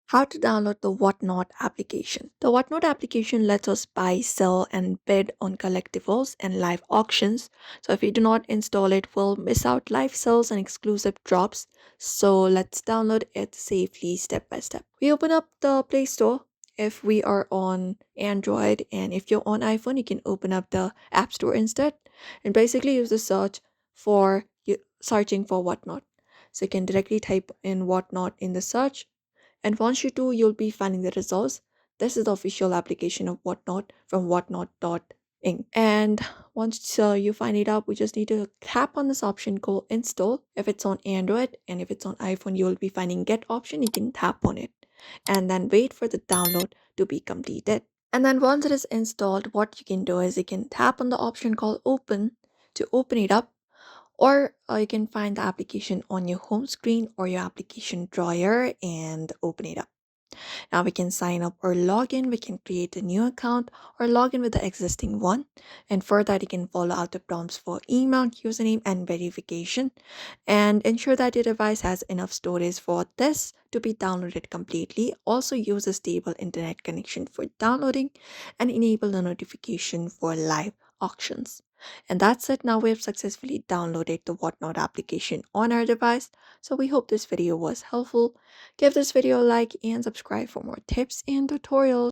How to download the Whatnot application. The Whatnot application lets us buy, sell, and bid on collectibles and live auctions. So if you do not install it, we'll miss out live sales and exclusive drops. So let's download it safely step by step. We open up the Play Store if we are on Android, and if you're on iPhone, you can open up the App Store instead and basically use the search for searching for Whatnot. So you can directly type in Whatnot in the search, and once you do, you'll be finding the results. This is the official application of Whatnot from whatnot.inc. And once you find it up, we just need to tap on this option called install if it's on Android, and if it's on iPhone, you will be finding get option. You can tap on it and then wait for the download to be completed. And then once it is installed, what you can do is you can tap on the option called open to open it up, or you can find the application on your home screen or your application drawer and open it up. Now we can sign up or log in. We can create a new account or log in with the existing one. And for that, you can follow out the prompts for email, username, and verification. And ensure that your device has enough storage for this to be downloaded completely. Also use a stable internet connection for downloading and enable the notification for live auctions. And that's it. Now we have successfully downloaded the Whatnot application on our device. So we hope this video was helpful. Give this video a like and subscribe for more tips and tutorials.